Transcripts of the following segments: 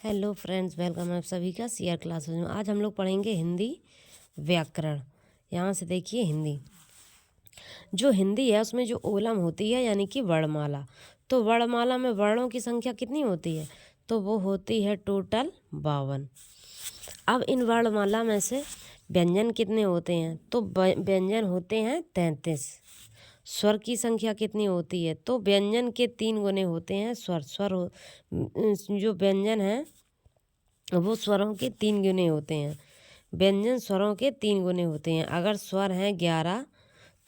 Hello friends, welcome आप सभी का सीआर क्लासेस में। आज हम लोग पढ़ेंगे हिंदी व्याकरण। यहाँ से देखिए, हिंदी जो हिंदी है उसमें जो ओलम होती है यानी कि वर्णमाला, तो वर्णमाला में वर्णों की संख्या कितनी होती है? तो वो होती है टोटल 52। अब इन वर्णमाला में से व्यंजन कितने होते हैं? तो व्यंजन होते हैं 33। स्वर की संख्या कितनी होती है? तो व्यंजन के 3 गुने होते हैं स्वर। जो व्यंजन है वो स्वरों के 3 गुने होते हैं। व्यंजन स्वरों के 3 गुने होते हैं। अगर स्वर हैं 11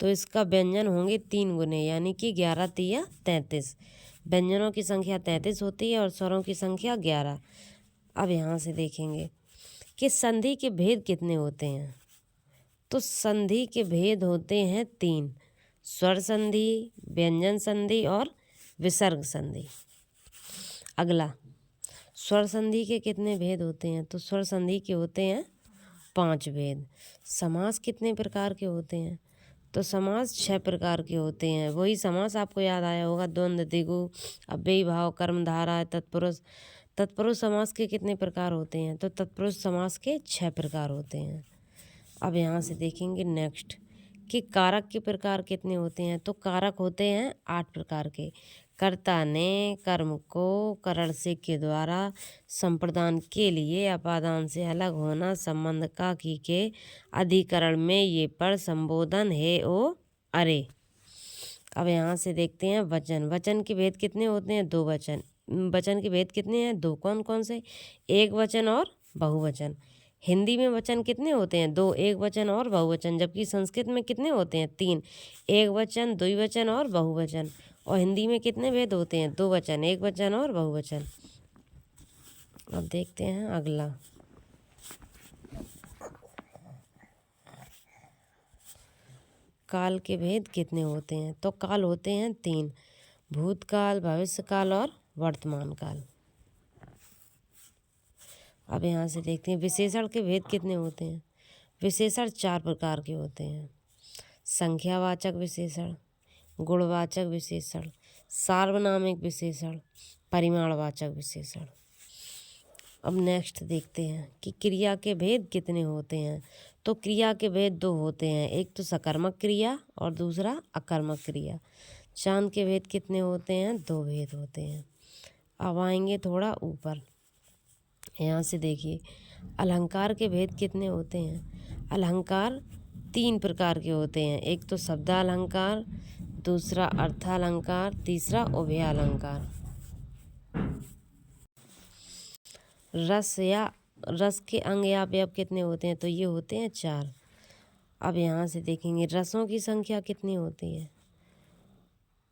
तो इसका व्यंजन होंगे 3 गुने, यानी कि 11 तिया 33। व्यंजनों की संख्या 33 होती है और स्वरों की संख्या 11। अब यहाँ से देखेंगे कि संधि के भेद कितने होते हैं? तो संधि के भेद होते हैं 3: स्वर संधि, व्यंजन संधि और विसर्ग संधि। अगला, स्वर संधि के कितने भेद होते हैं? तो स्वर संधि के होते हैं 5 भेद। समास कितने प्रकार के होते हैं? तो समास 6 प्रकार के होते हैं। वही समास आपको याद आया होगा, द्वंद्व, द्विगु, अव्ययी भाव, कर्मधारय, तत्पुरुष। तत्पुरुष समास के कितने प्रकार होते हैं? तो तत्पुरुष समास के 6 प्रकार होते हैं। अब यहाँ से देखेंगे नेक्स्ट कि कारक के प्रकार कितने होते हैं? तो कारक होते हैं 8 प्रकार के। कर्ता ने कर्म को करण से के द्वारा संप्रदान के लिए अपादान से अलग होना, संबंध का की के अधिकरण में ये पर संबोधन है ओ अरे। अब यहाँ से देखते हैं वचन। वचन के भेद कितने होते हैं? 2 वचन। वचन के भेद कितने हैं? 2। कौन कौन से? एक वचन और बहुवचन। हिंदी में वचन कितने होते हैं? 2, एक वचन और बहुवचन। जबकि संस्कृत में कितने होते हैं? 3, एक वचन, द्विवचन और बहुवचन। और हिंदी में कितने भेद होते हैं? 2 वचन, एक वचन और बहुवचन। अब देखते हैं अगला। काल के भेद कितने होते हैं? तो काल होते हैं 3: भूतकाल, भविष्यकाल और वर्तमान काल। अब यहाँ से देखते हैं विशेषण के भेद कितने होते हैं? विशेषण 4 प्रकार के होते हैं: संख्यावाचक विशेषण, गुणवाचक विशेषण, सार्वनामिक विशेषण, परिमाणवाचक विशेषण। अब नेक्स्ट देखते हैं कि क्रिया के भेद कितने होते हैं? तो क्रिया के भेद 2 होते हैं, एक तो सकर्मक क्रिया और दूसरा अकर्मक क्रिया। चांद के भेद कितने होते हैं? 2 भेद होते हैं। अब आएंगे थोड़ा ऊपर, यहाँ से देखिए अलंकार के भेद कितने होते हैं? अलंकार 3 प्रकार के होते हैं, एक तो शब्दालंकार, दूसरा अर्थालंकार, तीसरा उभयालंकार। रस के अंग या अवयव कितने होते हैं? तो ये होते हैं 4। अब यहाँ से देखेंगे रसों की संख्या कितनी होती है?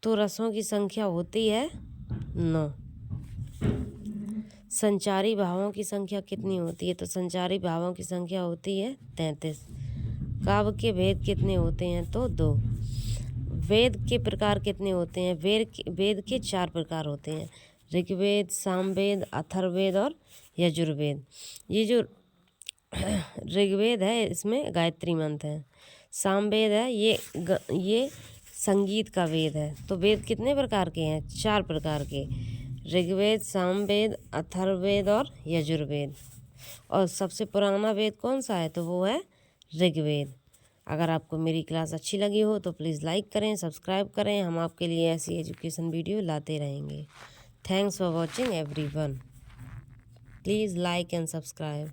तो रसों की संख्या होती है 9। संचारी भावों की संख्या कितनी होती है? तो संचारी भावों की संख्या होती है 33। काव्य के भेद कितने होते हैं? तो 2। वेद के प्रकार कितने होते हैं? वेद के 4 प्रकार होते हैं: ऋग्वेद, सामवेद, अथर्ववेद और यजुर्वेद। ये जो ऋग्वेद है इसमें गायत्री मंत्र है। सामवेद है ये संगीत का वेद है। तो वेद कितने प्रकार के हैं? 4 प्रकार के: ऋग्वेद, सामवेद, अथर्ववेद और यजुर्वेद। और सबसे पुराना वेद कौन सा है? तो वो है ऋग्वेद। अगर आपको मेरी क्लास अच्छी लगी हो तो प्लीज़ लाइक करें, सब्सक्राइब करें। हम आपके लिए ऐसी एजुकेशन वीडियो लाते रहेंगे। Thanks for watching everyone. Please like and subscribe.